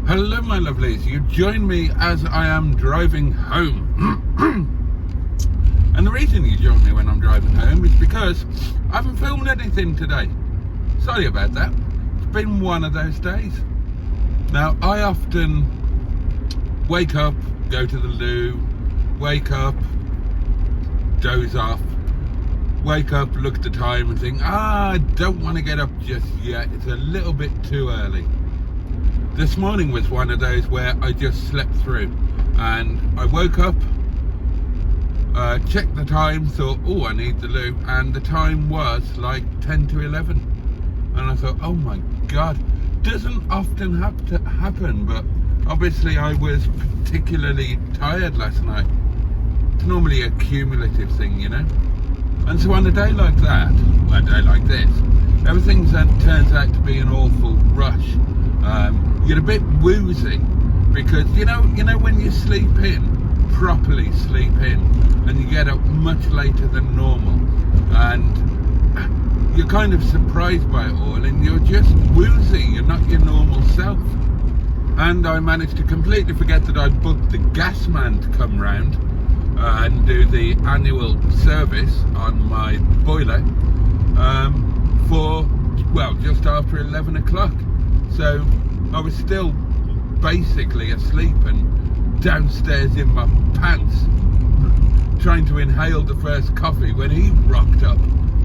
Hello my lovelies, you join me as I am driving home. And the reason you join me when I'm driving home is because I haven't filmed anything today. Sorry about that, it's been one of those days. Now I often wake up, go to the loo, wake up, doze off, wake up, look at the time and think, I don't want to get up just yet, it's a little bit too early. This morning was one of those where I just slept through, and I woke up, checked the time, thought, oh, I need the loo, and the time was like 10 to 11, and I thought, oh my god, doesn't often have to happen, but obviously I was particularly tired last night. It's normally a cumulative thing, you know, and so on a day like that, a day like this, everything turns out to be an awful rush. You're a bit woozy because you know when you sleep in, properly sleep in, and you get up much later than normal, and you're kind of surprised by it all, and you're just woozy, you're not your normal self. And I managed to completely forget that I'd booked the gas man to come round and do the annual service on my boiler for, well, just after 11 o'clock. So I was still basically asleep and downstairs in my pants trying to inhale the first coffee when he rocked up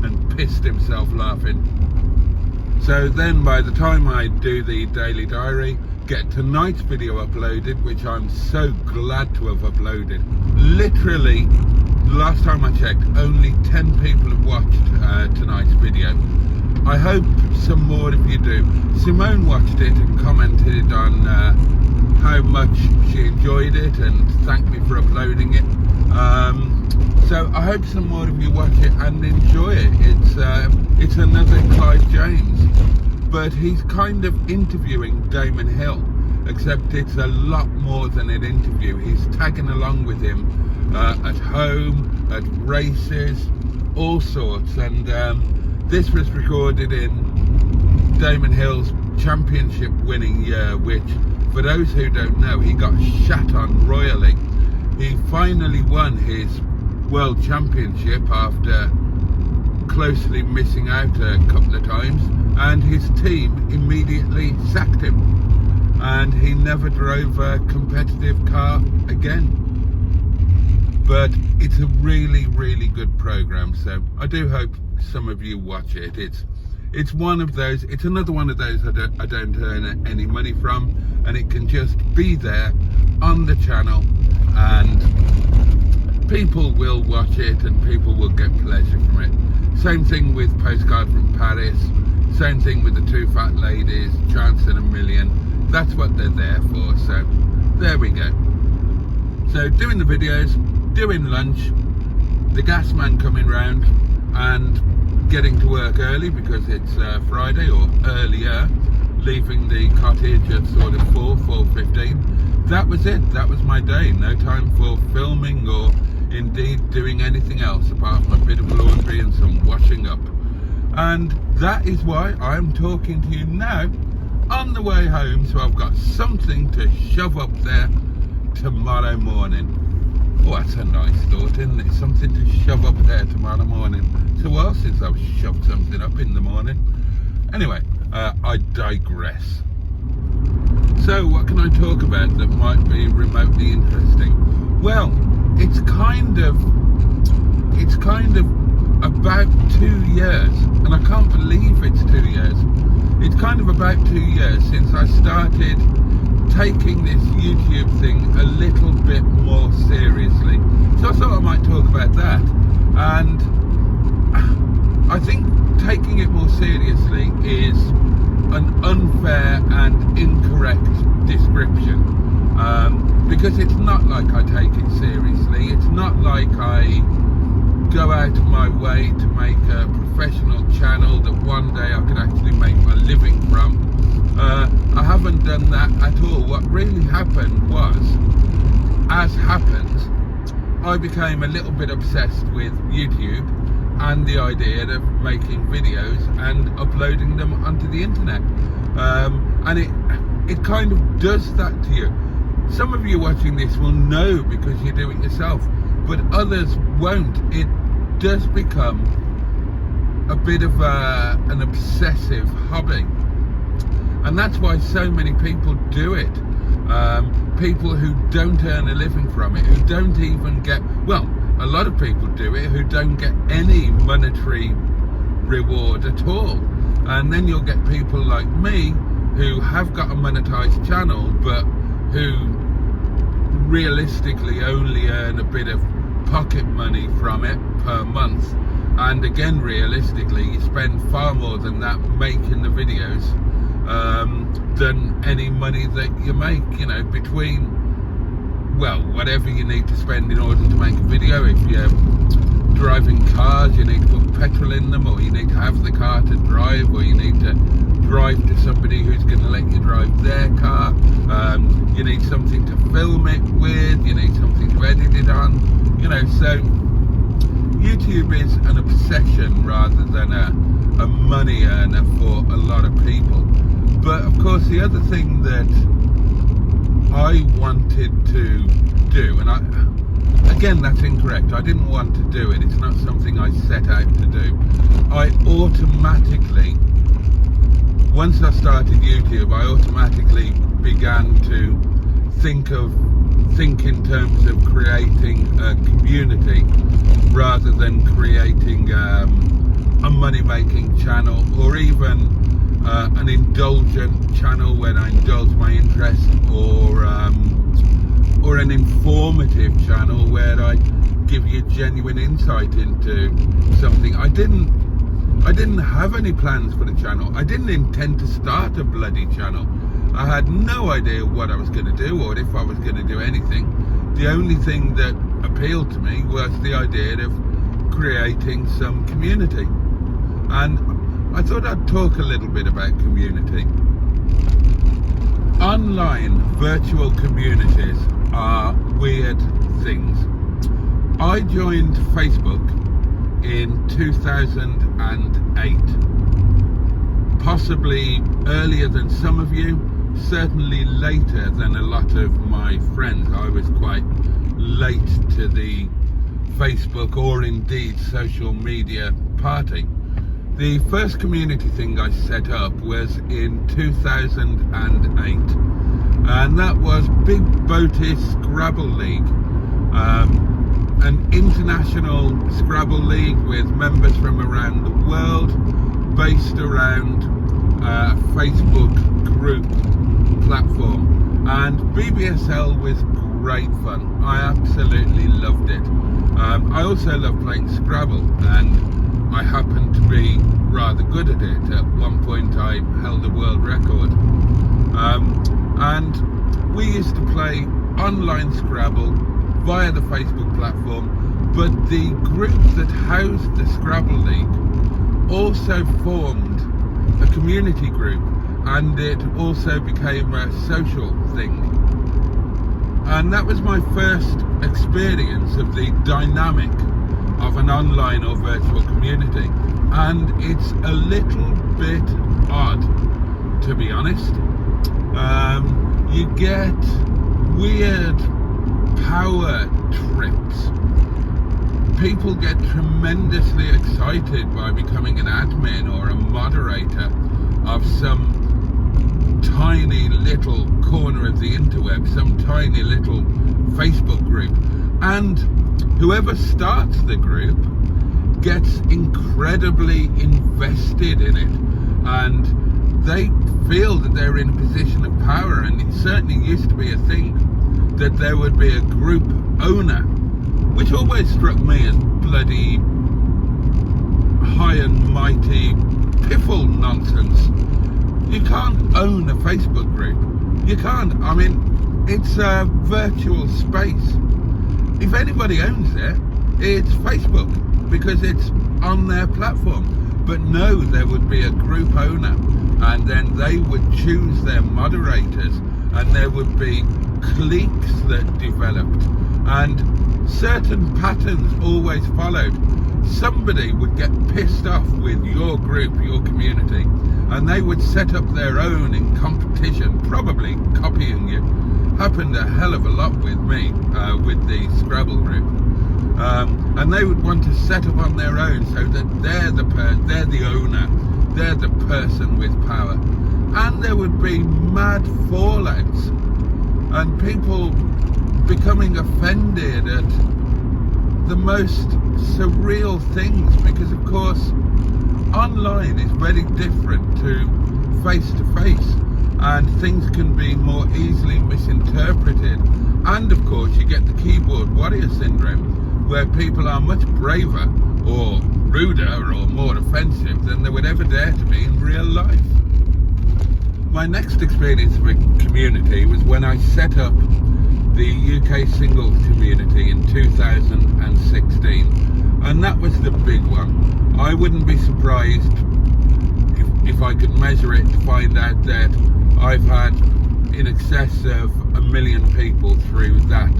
and pissed himself laughing. So then by the time I do the daily diary, get tonight's video uploaded, which I'm so glad to have uploaded. Literally, the last time I checked, only 10 people have watched tonight's video. I hope some more of you do. Simone watched it and commented on how much she enjoyed it and thanked me for uploading it. So I hope some more of you watch it and enjoy it. It's another Clive James, but he's kind of interviewing Damon Hill, except it's a lot more than an interview. He's tagging along with him at home, at races, all sorts, and this was recorded in Damon Hill's championship winning year, which, for those who don't know, he got shat on royally. He finally won his world championship after closely missing out a couple of times, and his team immediately sacked him, and he never drove a competitive car again. But it's a really, really good program, so I do hope some of you watch it. It's one of those, it's another one of those I don't earn any money from, and it can just be there on the channel, and people will watch it and people will get pleasure from it. Same thing with Postcard from Paris, same thing with the Two Fat Ladies, Chance in a Million. That's what they're there for, so there we go. So doing the videos, doing lunch, the gas man coming round, and getting to work early because it's Friday, or earlier, leaving the cottage at sort of 4:15. That was it, that was my day. No time for filming or indeed doing anything else apart from a bit of laundry and some washing up. And that is why I'm talking to you now on the way home, so I've got something to shove up there tomorrow morning. Oh, that's a nice thought, isn't it? Something to shove up there tomorrow morning. So well, since I've shoved something up in the morning. Anyway, I digress. So what can I talk about that might be remotely interesting? Well, it's kind of about 2 years, and I can't believe it's 2 years. It's kind of about 2 years since I started taking this YouTube thing a little bit more seriously. So I thought I might talk about that. And I think taking it more seriously is an unfair and incorrect description, because it's not like I take it seriously. It's not like I go out of my way to make a professional channel that one day I could actually make my living from. I haven't done that at all. What really happened was, as happens, I became a little bit obsessed with YouTube and the idea of making videos and uploading them onto the internet. And it kind of does that to you. Some of you watching this will know because you do it yourself, but others won't. It does become a bit of an obsessive hobby, and that's why so many people do it. People who don't earn a living from it, who don't even get, well, a lot of people do it who don't get any monetary reward at all. And then you'll get people like me who have got a monetized channel but who realistically only earn a bit of pocket money from it per month, and again realistically you spend far more than that making the videos than any money that you make, you know, between, well, whatever you need to spend in order to make a video. If you're driving cars, you need to put petrol in them, or you need to have the car to drive, or you need to drive to somebody who's going to let you drive their car. You need something to film it with, you need something to edit it on, you know. So YouTube is an obsession rather than a money earner for a lot of people. But of course the other thing that I wanted to do, and again that's incorrect, I didn't want to do it, it's not something I set out to do. I automatically, once I started YouTube, I automatically began to think in terms of creating a community rather than creating a money-making channel, or even an indulgent channel when I indulge my interest, or an informative channel where I give you genuine insight into something. I didn't have any plans for the channel. I didn't intend to start a bloody channel. I had no idea what I was going to do or if I was going to do anything. The only thing that appealed to me was the idea of creating some community. And I thought I'd talk a little bit about community. Online virtual communities are weird things. I joined Facebook in 2008, possibly earlier than some of you, certainly later than a lot of my friends. I was quite late to the Facebook or indeed social media party. The first community thing I set up was in 2008, and that was Big Boaty Scrabble League, an international Scrabble league with members from around the world, based around a Facebook group platform. And BBSL was great fun. I absolutely loved it. I also love playing Scrabble, and I happened to be rather good at it. At one point I held a world record. And we used to play online Scrabble via the Facebook platform, but the group that housed the Scrabble League also formed a community group, and it also became a social thing. And that was my first experience of the dynamic of an online or virtual community, and it's a little bit odd, to be honest. You get weird power trips. People get tremendously excited by becoming an admin or a moderator of some tiny little corner of the interweb, some tiny little Facebook group, and whoever starts the group gets incredibly invested in it, and they feel that they're in a position of power. And it certainly used to be a thing that there would be a group owner, which always struck me as bloody high and mighty piffle nonsense. You can't own a Facebook group. You can't. I mean, it's a virtual space. If anybody owns it, it's Facebook, because it's on their platform. But no, there would be a group owner, and then they would choose their moderators, and there would be cliques that developed, and certain patterns always followed. Somebody would get pissed off with your group, your community, and they would set up their own in competition, probably happened a hell of a lot with me, with the Scrabble group. And they would want to set up on their own so that they're the owner, they're the person with power. And there would be mad fallouts and people becoming offended at the most surreal things, because of course online is very different to face to face, and things can be more easily misinterpreted. And of course you get the keyboard warrior syndrome, where people are much braver or ruder or more offensive than they would ever dare to be in real life. My next experience with community was when I set up the UK singles community in 2016, and that was the big one. I wouldn't be surprised if I could measure it to find out that I've had in excess of 1 million people through that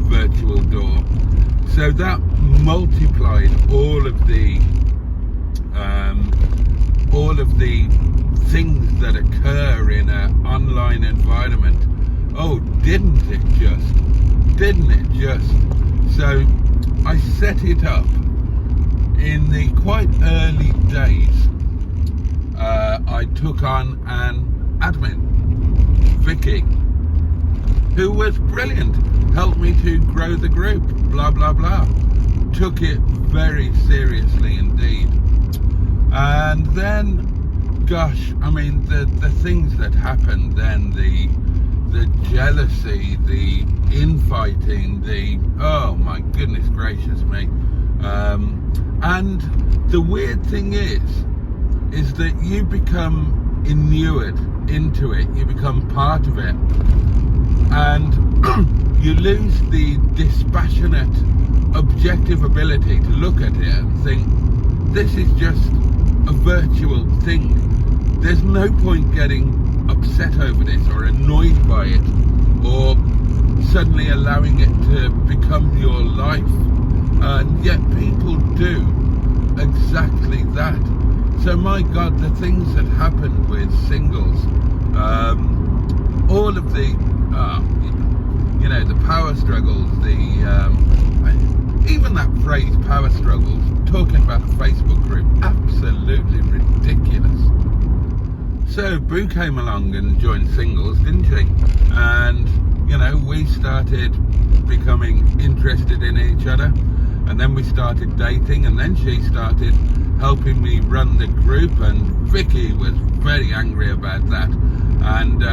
virtual door. So that multiplied all of the things that occur in an online environment. Oh, didn't it just? So I set it up in the quite early days. I took on an admin, Vicky, who was brilliant, helped me to grow the group, blah blah blah. Took it very seriously indeed. And then, gosh, I mean, the things that happened then, the jealousy, the infighting, oh my goodness gracious me. And the weird thing is that you become inured into it, you become part of it, and you lose the dispassionate, objective ability to look at it and think, this is just a virtual thing. There's no point getting upset over this or annoyed by it or suddenly allowing it to become your life, and yet people do exactly that. So my God, the things that happened with singles, all of the the power struggles, even that phrase power struggles, talking about a Facebook group, absolutely ridiculous. So Boo came along and joined singles, didn't she? And we started becoming interested in each other, and then we started dating, and then she started helping me run the group, and Vicky was very angry about that, and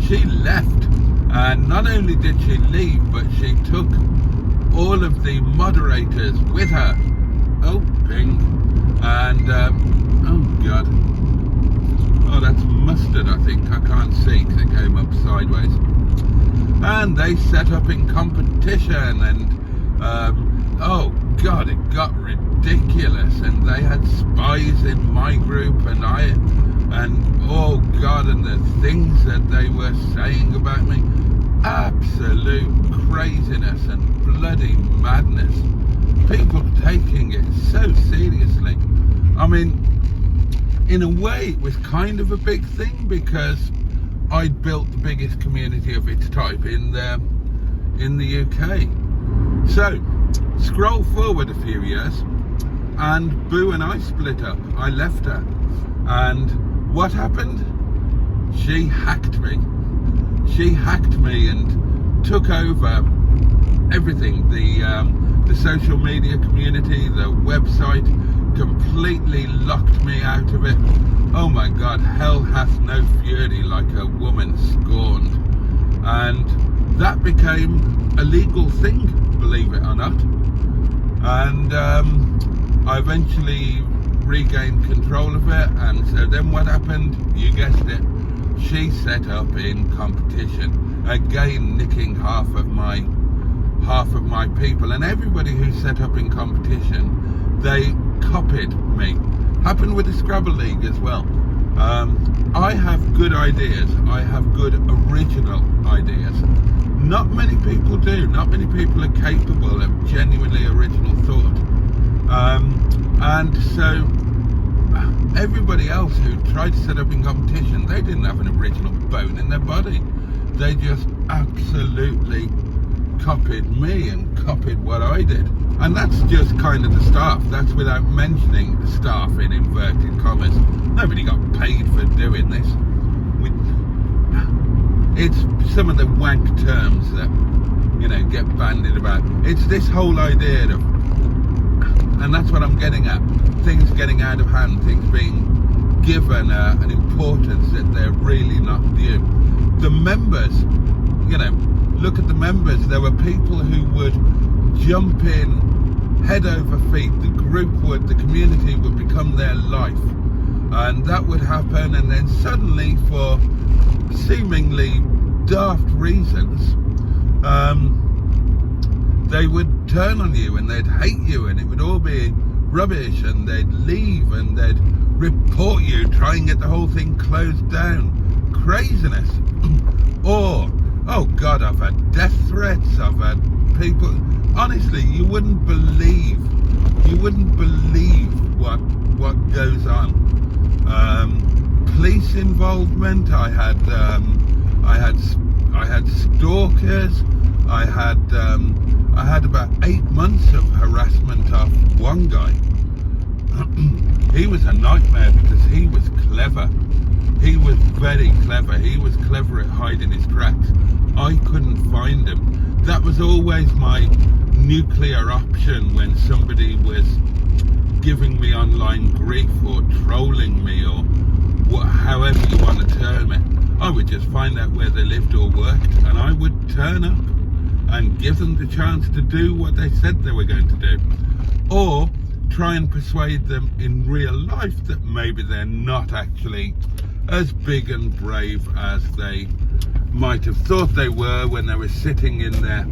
she left. And not only did she leave, but she took all of the moderators with her. Oh, ping. And oh God, oh, that's mustard, I think. I can't see because it came up sideways. And they set up in competition, and oh God, it got ridiculous. And they had spies in my group, and oh God, and the things that they were saying about me, absolute craziness and bloody madness. People taking it so seriously. I mean, in a way it was kind of a big thing, because I'd built the biggest community of its type in the UK. So scroll forward a few years, and Boo and I split up. I left her, and what happened? She hacked me and took over everything, the social media community, the website, completely locked me out of it. Oh my God, hell hath no fury like a woman scorned. And that became a legal thing, believe it or not. And I eventually regained control of it, and so then what happened? You guessed it. She set up in competition, again nicking half of my people, and everybody who set up in competition, they copied me. Happened with the Scrabble League as well. I have good ideas. I have good original ideas. Not many people do. Not many people are capable of genuinely original thought. And so everybody else who tried to set up in competition, they didn't have an original bone in their body. They just absolutely copied me and copied what I did. And that's just kind of the staff. That's without mentioning the staff in inverted commas. Nobody got paid for doing this. It's some of the wank terms that, you know, get bandied about. It's this whole idea of, and that's what I'm getting at, things getting out of hand, things being given an importance that they're really not due. The members, you know, look at the members. There were people who would jump in head over feet. The group would, the community would become their life. And that would happen, and then suddenly, for seemingly daft reasons, they would turn on you and they'd hate you, and it would all be rubbish, and they'd leave and they'd report you, try and get the whole thing closed down. Craziness. Or, oh God, I've had death threats, I've had people, honestly, you wouldn't believe what goes on. Police involvement. I had stalkers. I had about 8 months of harassment of one guy. He was a nightmare because he was clever. He was very clever. He was clever at hiding his tracks. I couldn't find him. That was always my nuclear option when somebody was giving me online grief or trolling me, or however you want to term it. I would just find out where they lived or worked, and I would turn up and give them the chance to do what they said they were going to do, or try and persuade them in real life that maybe they're not actually as big and brave as they might have thought they were when they were sitting in their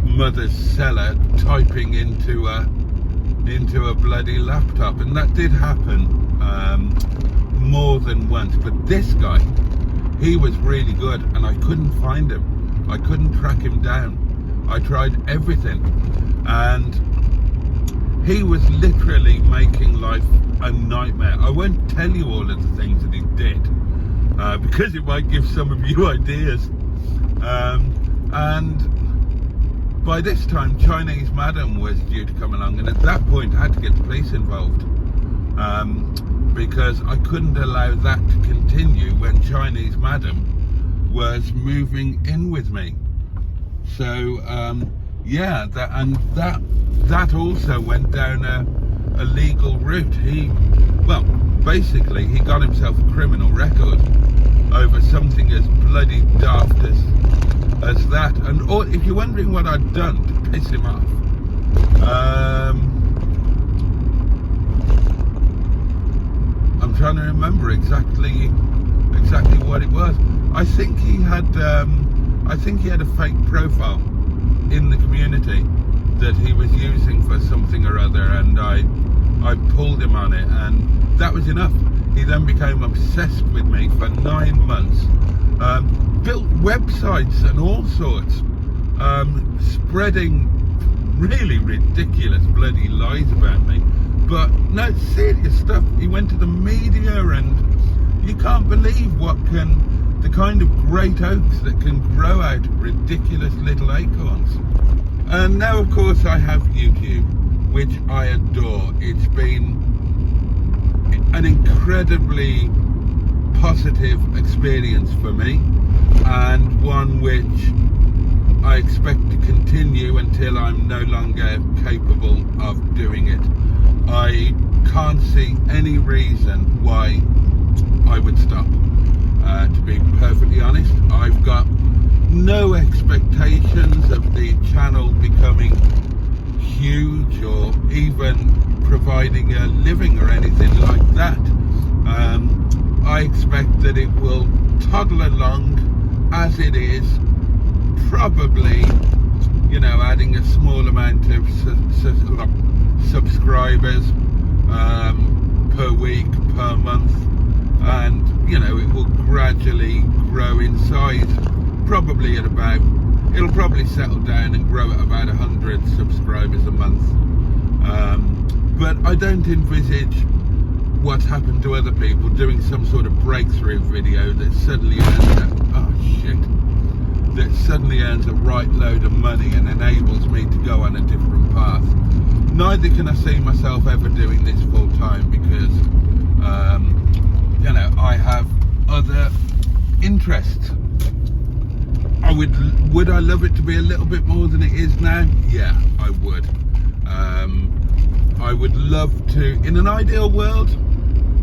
mother's cellar typing into a bloody laptop. And that did happen more than once. But this guy, he was really good, and I couldn't find him. I couldn't track him down. I tried everything, and he was literally making life a nightmare. I won't tell you all of the things that he did, because it might give some of you ideas. And by this time, Chinese Madam was due to come along, and at that point I had to get the police involved, because I couldn't allow that to continue when Chinese Madam was moving in with me. So yeah, that also went down a legal route. Basically he got himself a criminal record over something as bloody daft as that. And if you're wondering what I'd done to piss him off, I'm trying to remember exactly what it was. I think he had a fake profile in the community that he was using for something or other, and I pulled him on it, and that was enough. He then became obsessed with me for 9 months, built websites and all sorts, spreading really ridiculous bloody lies about me. But no, serious stuff. He went to the media, and you can't believe the kind of great oaks that can grow out of ridiculous little acorns. And now, of course, I have YouTube, which I adore. It's been an incredibly positive experience for me, and one which I expect to continue until I'm no longer capable of doing it. I can't see any reason why I would stop. To be perfectly honest, I've got no expectations of the channel becoming huge or even providing a living or anything like that. I expect that it will toddle along as it is, probably, you know, adding a small amount of subscribers per week, per month, and you know, it will gradually grow in size. Probably it'll probably settle down and grow at about 100 subscribers a month. But I don't envisage what's happened to other people, doing some sort of breakthrough video that suddenly ends up, oh shit. suddenly earns a right load of money and enables me to go on a different path. Neither can I see myself ever doing this full time because, I have other interests. Would I love it to be a little bit more than it is now? Yeah, I would. I would love to, in an ideal world,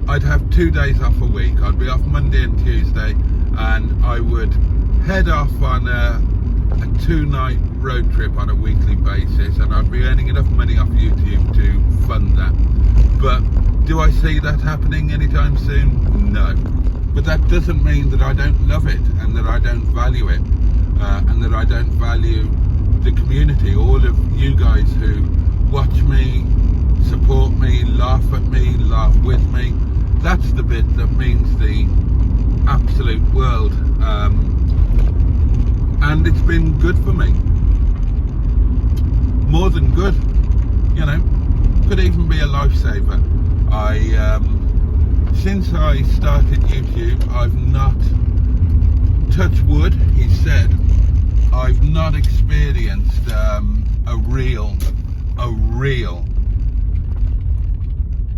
I'd have 2 days off a week. I'd be off Monday and Tuesday, and I would head off on a 2-night road trip on a weekly basis, and I'd be earning enough money off YouTube to fund that. But do I see that happening anytime soon? No. But that doesn't mean that I don't love it and that I don't value it, and that I don't value the community, all of you guys who watch me, support me, laugh at me, laugh with me. That's the bit that means the absolute world, and it's been good for me, more than good, could even be a lifesaver. Since I started YouTube, I've not, touch wood, he said, I've not experienced a real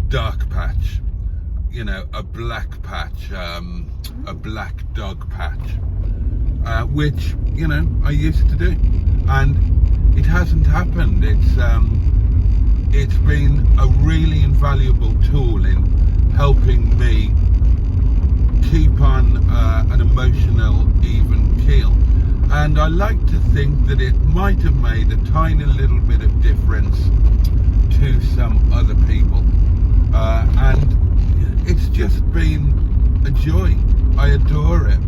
dark patch, a black patch, a black dog patch, which, I used to do, and it hasn't happened. It's been a really invaluable tool in helping me keep on an emotional even keel. And I like to think that it might have made a tiny little bit of difference to some other people. And it's just been a joy. I adore it.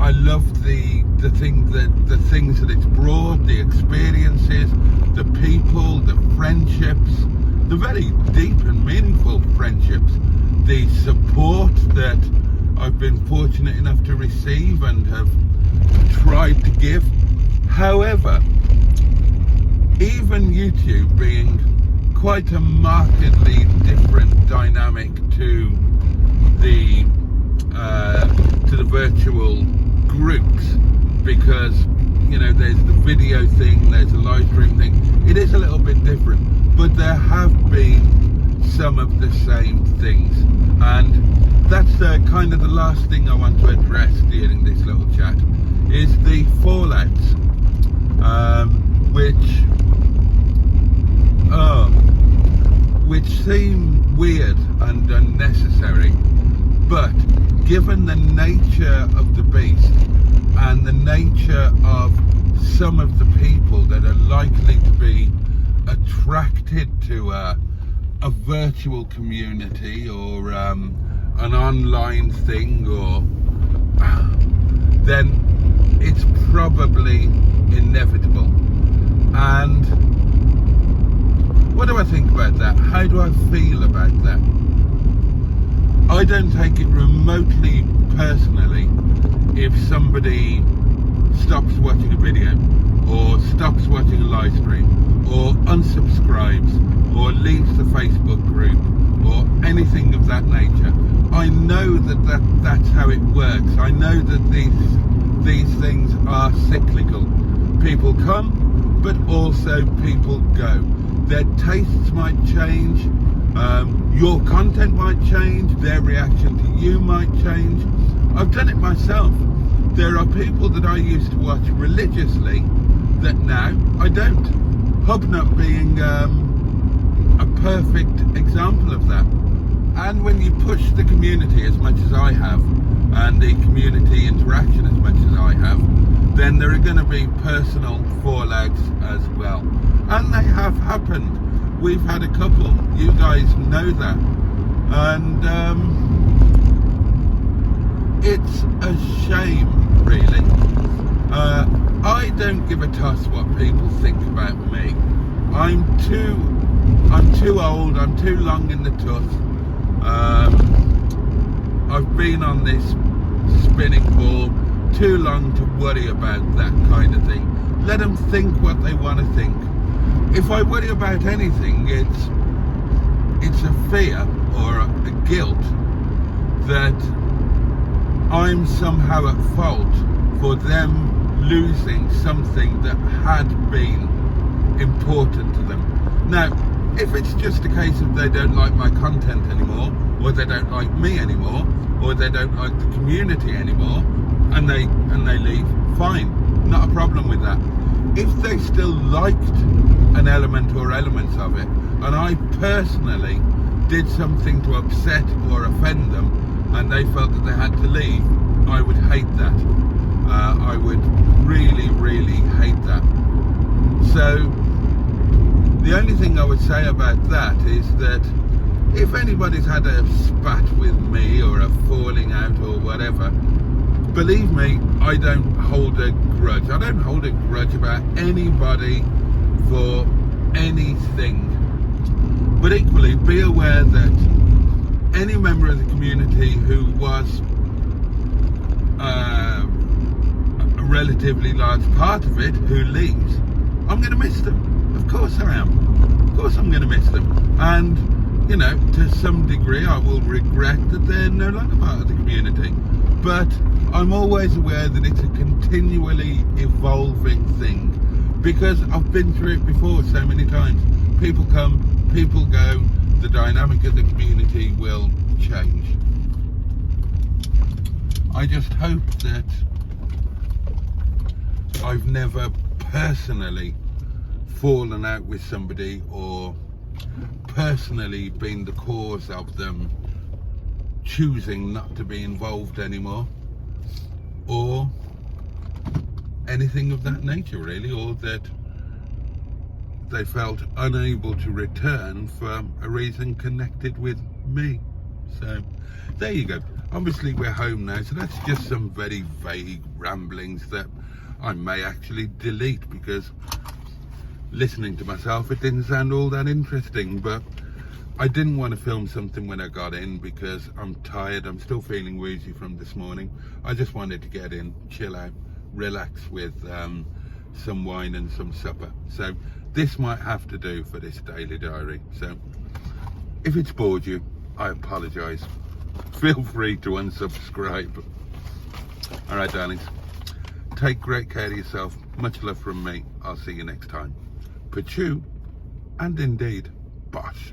I love the things that it's brought, the experiences, the people, the friendships, the very deep and meaningful friendships, the support that I've been fortunate enough to receive and have tried to give. However, even YouTube being quite a markedly different dynamic to the virtual groups, because there's the video thing, there's the live stream thing. It is a little bit different, but there have been some of the same things, and that's kind of the last thing I want to address during this little chat, is the fallouts, which seem weird and unnecessary, but given the nature of the beast and the nature of some of the people that are likely to be attracted to a virtual community or an online thing, or then it's probably inevitable. And what do I think about that? How do I feel about that? I don't take it remotely personally if somebody stops watching a video, or stops watching a live stream, or unsubscribes, or leaves the Facebook group, or anything of that nature. I know that's how it works. I know that these things are cyclical. People come, but also people go. Their tastes might change, your content might change, their reaction to you might change. I've done it myself. There are people that I used to watch religiously that now I don't. Hubnut being a perfect example of that. And when you push the community as much as I have, and the community interaction as much as I have, then there are going to be personal fallouts as well. And they have happened. We've had a couple. You guys know that. And it's a shame, really. I don't give a toss what people think about me. I'm too old, I'm too long in the tooth. I've been on this spinning ball too long to worry about that kind of thing. Let them think what they want to think. If I worry about anything, it's a fear or a guilt that I'm somehow at fault for them losing something that had been important to them. Now, if it's just a case of they don't like my content anymore, or they don't like me anymore, or they don't like the community anymore, and they leave, fine, not a problem with that. If they still liked an element or elements of it, and I personally did something to upset or offend them, and they felt that they had to leave, I would hate that. I would really, really hate that. So the only thing I would say about that is that if anybody's had a spat with me or a falling out or whatever, believe me, I don't hold a grudge. I don't hold a grudge about anybody for anything. But equally, be aware that any member of the community who was a relatively large part of it who leaves, I'm going to miss them. Of course I am. Of course I'm going to miss them. And, you know, to some degree I will regret that they're no longer part of the community. But I'm always aware that it's a continually evolving thing, because I've been through it before so many times. People come, people go, the dynamic of the community will change. I just hope that I've never personally fallen out with somebody or personally been the cause of them choosing not to be involved anymore, or anything of that nature really, or that they felt unable to return for a reason connected with me. So there you go. Obviously we're home now, so that's just some very vague ramblings that I may actually delete, because listening to myself, it didn't sound all that interesting. But I didn't want to film something when I got in because I'm tired. I'm still feeling woozy from this morning. I just wanted to get in, chill out, relax with some wine and some supper. So this might have to do for this daily diary. So if it's bored you, I apologise. Feel free to unsubscribe. All right, darlings. Take great care of yourself. Much love from me. I'll see you next time. Pachu, and indeed, bosh.